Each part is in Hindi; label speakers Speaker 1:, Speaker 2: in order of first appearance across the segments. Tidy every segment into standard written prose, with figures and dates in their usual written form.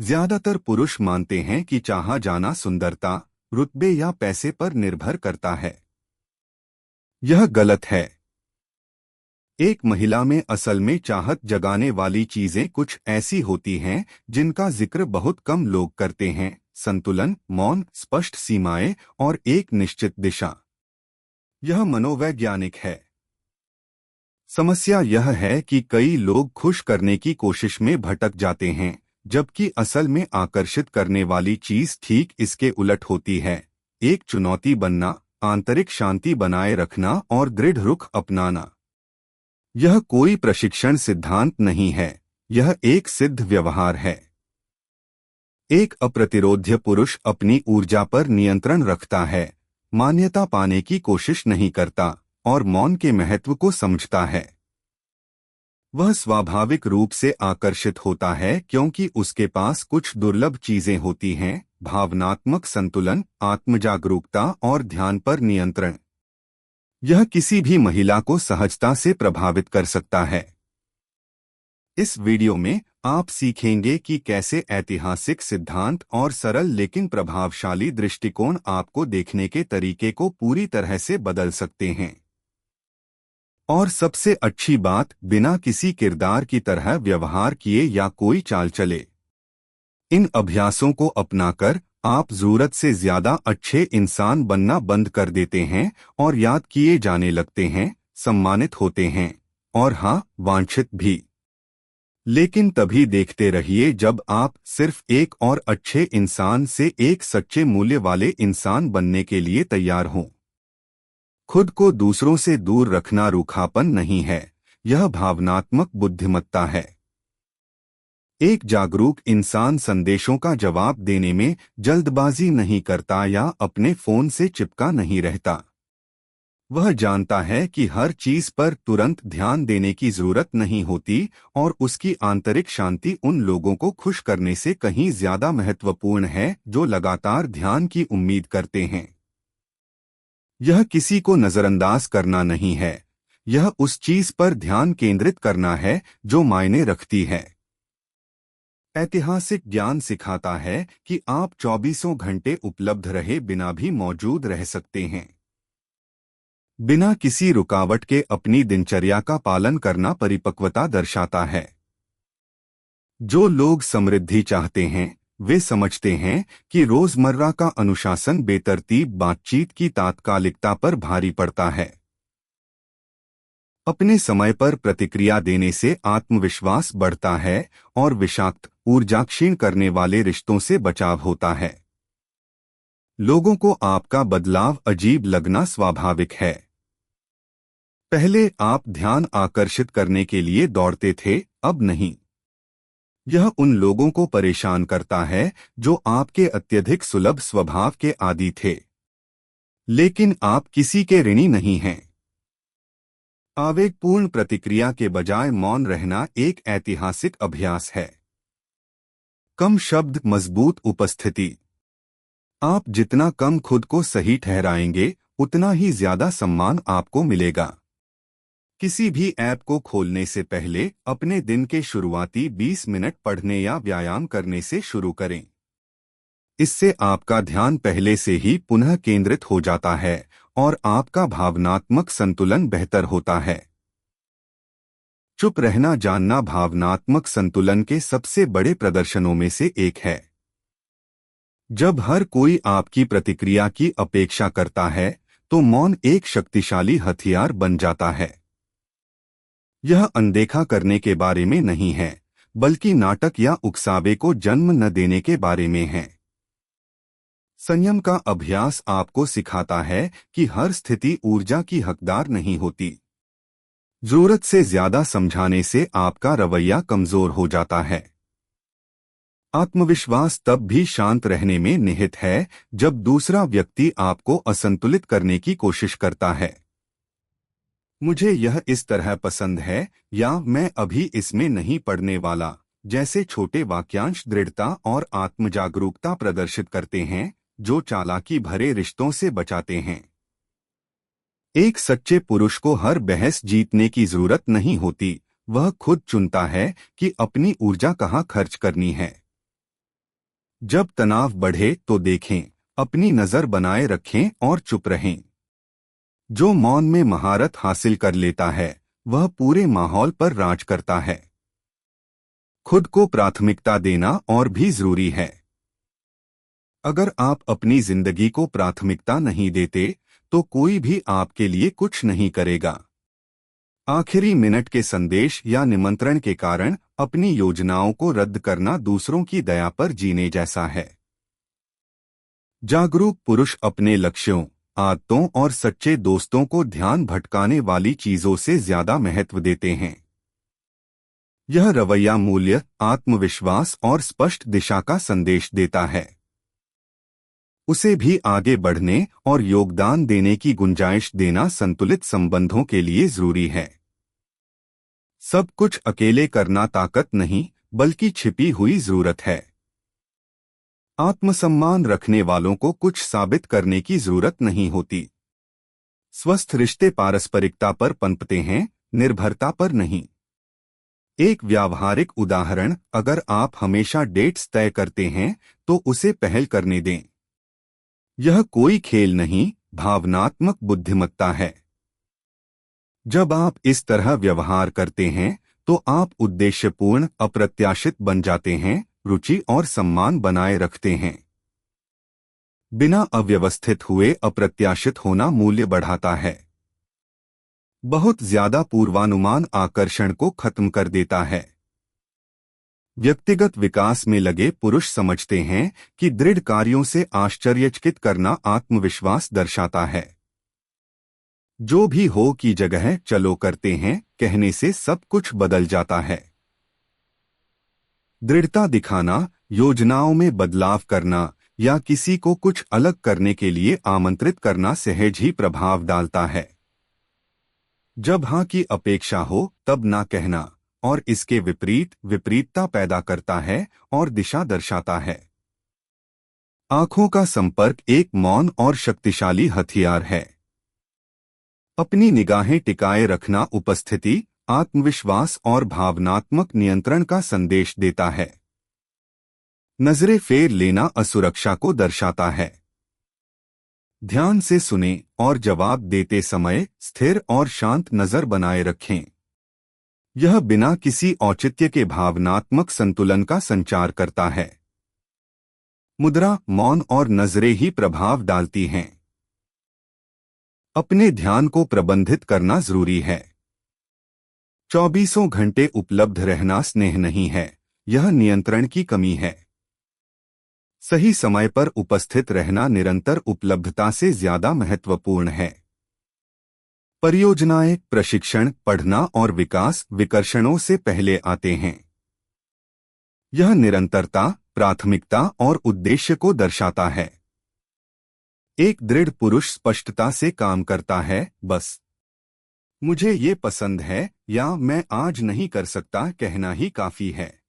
Speaker 1: ज्यादातर पुरुष मानते हैं कि चाहा जाना सुंदरता, रुतबे या पैसे पर निर्भर करता है। यह गलत है। एक महिला में असल में चाहत जगाने वाली चीजें कुछ ऐसी होती हैं जिनका जिक्र बहुत कम लोग करते हैं: संतुलन, मौन, स्पष्ट सीमाएं और एक निश्चित दिशा। यह मनोवैज्ञानिक है। समस्या यह है कि कई लोग खुश करने की कोशिश में भटक जाते हैं, जबकि असल में आकर्षित करने वाली चीज ठीक इसके उलट होती है: एक चुनौती बनना, आंतरिक शांति बनाए रखना और दृढ़ रुख अपनाना। यह कोई प्रशिक्षण सिद्धांत नहीं है, यह एक सिद्ध व्यवहार है। एक अप्रतिरोध्य पुरुष अपनी ऊर्जा पर नियंत्रण रखता है, मान्यता पाने की कोशिश नहीं करता और मौन के महत्व को समझता है। वह स्वाभाविक रूप से आकर्षित होता है क्योंकि उसके पास कुछ दुर्लभ चीजें होती हैं: भावनात्मक संतुलन, आत्मजागरूकता और ध्यान पर नियंत्रण। यह किसी भी महिला को सहजता से प्रभावित कर सकता है। इस वीडियो में आप सीखेंगे कि कैसे ऐतिहासिक सिद्धांत और सरल लेकिन प्रभावशाली दृष्टिकोण आपको देखने के तरीके को पूरी तरह से बदल सकते हैं। और सबसे अच्छी बात, बिना किसी किरदार की तरह व्यवहार किए या कोई चाल चले। इन अभ्यासों को अपनाकर आप जरूरत से ज्यादा अच्छे इंसान बनना बंद कर देते हैं और याद किए जाने लगते हैं, सम्मानित होते हैं और हाँ, वांछित भी। लेकिन तभी देखते रहिए जब आप सिर्फ एक और अच्छे इंसान से एक सच्चे मूल्य वाले इंसान बनने के लिए तैयार हों। खुद को दूसरों से दूर रखना रूखापन नहीं है, यह भावनात्मक बुद्धिमत्ता है। एक जागरूक इंसान संदेशों का जवाब देने में जल्दबाजी नहीं करता या अपने फोन से चिपका नहीं रहता। वह जानता है कि हर चीज पर तुरंत ध्यान देने की जरूरत नहीं होती और उसकी आंतरिक शांति उन लोगों को खुश करने से कहीं ज्यादा महत्वपूर्ण है जो लगातार ध्यान की उम्मीद करते हैं। यह किसी को नजरअंदाज करना नहीं है, यह उस चीज पर ध्यान केंद्रित करना है जो मायने रखती है। ऐतिहासिक ज्ञान सिखाता है कि आप 24 घंटे उपलब्ध रहे बिना भी मौजूद रह सकते हैं। बिना किसी रुकावट के अपनी दिनचर्या का पालन करना परिपक्वता दर्शाता है। जो लोग समृद्धि चाहते हैं वे समझते हैं कि रोजमर्रा का अनुशासन बेतरतीब बातचीत की तात्कालिकता पर भारी पड़ता है। अपने समय पर प्रतिक्रिया देने से आत्मविश्वास बढ़ता है और विषाक्त, ऊर्जा क्षीण करने वाले रिश्तों से बचाव होता है। लोगों को आपका बदलाव अजीब लगना स्वाभाविक है। पहले आप ध्यान आकर्षित करने के लिए दौड़ते थे, अब नहीं। यह उन लोगों को परेशान करता है जो आपके अत्यधिक सुलभ स्वभाव के आदी थे। लेकिन आप किसी के ऋणी नहीं हैं। आवेगपूर्ण प्रतिक्रिया के बजाय मौन रहना एक ऐतिहासिक अभ्यास है। कम शब्द, मजबूत उपस्थिति। आप जितना कम खुद को सही ठहराएंगे, उतना ही ज्यादा सम्मान आपको मिलेगा। किसी भी ऐप को खोलने से पहले अपने दिन के शुरुआती 20 मिनट पढ़ने या व्यायाम करने से शुरू करें। इससे आपका ध्यान पहले से ही पुनः केंद्रित हो जाता है और आपका भावनात्मक संतुलन बेहतर होता है। चुप रहना जानना भावनात्मक संतुलन के सबसे बड़े प्रदर्शनों में से एक है। जब हर कोई आपकी प्रतिक्रिया की अपेक्षा करता है, तो मौन एक शक्तिशाली हथियार बन जाता है। यह अनदेखा करने के बारे में नहीं है, बल्कि नाटक या उकसावे को जन्म न देने के बारे में है। संयम का अभ्यास आपको सिखाता है कि हर स्थिति ऊर्जा की हकदार नहीं होती। जरूरत से ज्यादा समझाने से आपका रवैया कमजोर हो जाता है। आत्मविश्वास तब भी शांत रहने में निहित है जब दूसरा व्यक्ति आपको असंतुलित करने की कोशिश करता है। मुझे यह इस तरह पसंद है या मैं अभी इसमें नहीं पड़ने वाला जैसे छोटे वाक्यांश दृढ़ता और आत्मजागरूकता प्रदर्शित करते हैं, जो चालाकी भरे रिश्तों से बचाते हैं। एक सच्चे पुरुष को हर बहस जीतने की जरूरत नहीं होती, वह खुद चुनता है कि अपनी ऊर्जा कहाँ खर्च करनी है। जब तनाव बढ़े तो देखें, अपनी नजर बनाए रखें और चुप रहें। जो मौन में महारत हासिल कर लेता है वह पूरे माहौल पर राज करता है। खुद को प्राथमिकता देना और भी जरूरी है। अगर आप अपनी जिंदगी को प्राथमिकता नहीं देते तो कोई भी आपके लिए कुछ नहीं करेगा। आखिरी मिनट के संदेश या निमंत्रण के कारण अपनी योजनाओं को रद्द करना दूसरों की दया पर जीने जैसा है। जागरूक पुरुष अपने लक्ष्यों, आदतों और सच्चे दोस्तों को ध्यान भटकाने वाली चीजों से ज्यादा महत्व देते हैं। यह रवैया मूल्य, आत्मविश्वास और स्पष्ट दिशा का संदेश देता है। उसे भी आगे बढ़ने और योगदान देने की गुंजाइश देना संतुलित संबंधों के लिए जरूरी है। सब कुछ अकेले करना ताकत नहीं, बल्कि छिपी हुई जरूरत है। आत्मसम्मान रखने वालों को कुछ साबित करने की जरूरत नहीं होती। स्वस्थ रिश्ते पारस्परिकता पर पनपते हैं, निर्भरता पर नहीं। एक व्यावहारिक उदाहरण, अगर आप हमेशा डेट्स तय करते हैं तो उसे पहल करने दें। यह कोई खेल नहीं, भावनात्मक बुद्धिमत्ता है। जब आप इस तरह व्यवहार करते हैं तो आप उद्देश्यपूर्ण, अप्रत्याशित बन जाते हैं, रुचि और सम्मान बनाए रखते हैं। बिना अव्यवस्थित हुए अप्रत्याशित होना मूल्य बढ़ाता है। बहुत ज्यादा पूर्वानुमान आकर्षण को खत्म कर देता है। व्यक्तिगत विकास में लगे पुरुष समझते हैं कि दृढ़ कार्यों से आश्चर्यचकित करना आत्मविश्वास दर्शाता है। जो भी हो की जगह चलो करते हैं कहने से सब कुछ बदल जाता है। दृढ़ता दिखाना, योजनाओं में बदलाव करना या किसी को कुछ अलग करने के लिए आमंत्रित करना सहज ही प्रभाव डालता है। जब हाँ की अपेक्षा हो तब ना कहना, और इसके विपरीत विपरीतता पैदा करता है और दिशा दर्शाता है। आंखों का संपर्क एक मौन और शक्तिशाली हथियार है। अपनी निगाहें टिकाए रखना उपस्थिति, आत्मविश्वास और भावनात्मक नियंत्रण का संदेश देता है। नजरें फेर लेना असुरक्षा को दर्शाता है। ध्यान से सुनें और जवाब देते समय स्थिर और शांत नजर बनाए रखें। यह बिना किसी औचित्य के भावनात्मक संतुलन का संचार करता है। मुद्रा, मौन और नजरें ही प्रभाव डालती हैं। अपने ध्यान को प्रबंधित करना जरूरी है। 24 घंटे उपलब्ध रहना स्नेह नहीं है, यह नियंत्रण की कमी है। सही समय पर उपस्थित रहना निरंतर उपलब्धता से ज्यादा महत्वपूर्ण है। परियोजनाएं, प्रशिक्षण, पढ़ना और विकास विकर्षणों से पहले आते हैं। यह निरंतरता, प्राथमिकता और उद्देश्य को दर्शाता है। एक दृढ़ पुरुष स्पष्टता से काम करता है, बस मुझे ये पसंद है या मैं आज नहीं कर सकता कहना ही काफी है।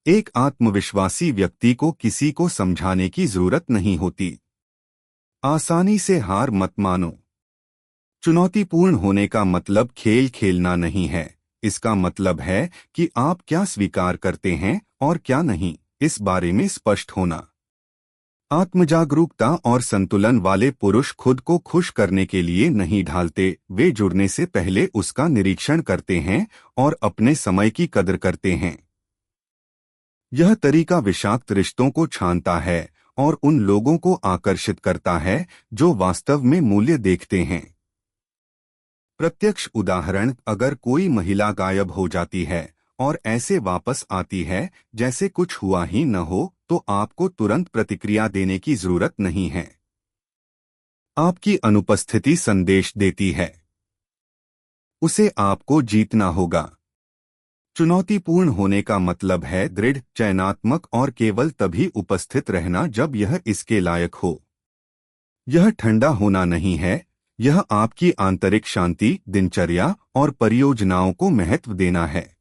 Speaker 1: एक आत्मविश्वासी व्यक्ति को किसी को समझाने की जरूरत नहीं होती। आसानी से हार मत मानो। चुनौतीपूर्ण होने का मतलब खेल खेलना नहीं है। इसका मतलब है कि आप क्या स्वीकार करते हैं और क्या नहीं, इस बारे में स्पष्ट होना। आत्मजागरूकता और संतुलन वाले पुरुष खुद को खुश करने के लिए नहीं ढालते, वे जुड़ने से पहले उसका निरीक्षण करते हैं और अपने समय की कदर करते हैं। यह तरीका विषाक्त रिश्तों को छानता है और उन लोगों को आकर्षित करता है जो वास्तव में मूल्य देखते हैं। प्रत्यक्ष उदाहरण, अगर कोई महिला गायब हो जाती है और ऐसे वापस आती है जैसे कुछ हुआ ही न हो, तो आपको तुरंत प्रतिक्रिया देने की जरूरत नहीं है। आपकी अनुपस्थिति संदेश देती है। उसे आपको जीतना होगा। चुनौतीपूर्ण होने का मतलब है दृढ़, चयनात्मक और केवल तभी उपस्थित रहना जब यह इसके लायक हो। यह ठंडा होना नहीं है, यह आपकी आंतरिक शांति, दिनचर्या और परियोजनाओं को महत्व देना है।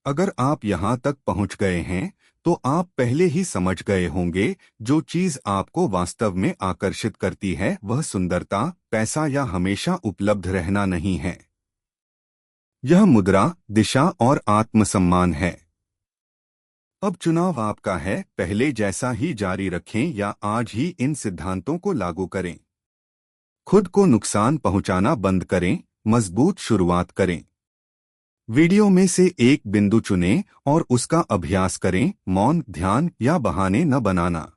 Speaker 1: अगर आप यहां तक पहुंच गए हैं तो आप पहले ही समझ गए होंगे, जो चीज आपको वास्तव में आकर्षित करती है वह सुंदरता, पैसा या हमेशा उपलब्ध रहना नहीं है। यह मुद्रा, दिशा और आत्मसम्मान है। अब चुनाव आपका है, पहले जैसा ही जारी रखें या आज ही इन सिद्धांतों को लागू करें। खुद को नुकसान पहुंचाना बंद करें, मजबूत शुरुआत करें। वीडियो में से एक बिंदु चुनें और उसका अभ्यास करें, मौन, ध्यान या बहाने न बनाना।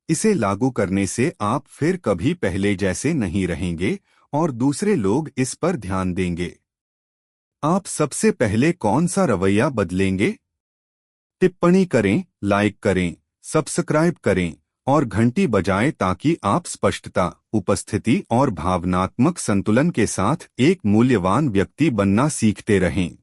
Speaker 1: इसे लागू करने से आप फिर कभी पहले जैसे नहीं रहेंगे और दूसरे लोग इस पर ध्यान देंगे। आप सबसे पहले कौन सा रवैया बदलेंगे? टिप्पणी करें, लाइक करें, सब्सक्राइब करें और घंटी बजाएं ताकि आप स्पष्टता, उपस्थिति और भावनात्मक संतुलन के साथ एक मूल्यवान व्यक्ति बनना सीखते रहें।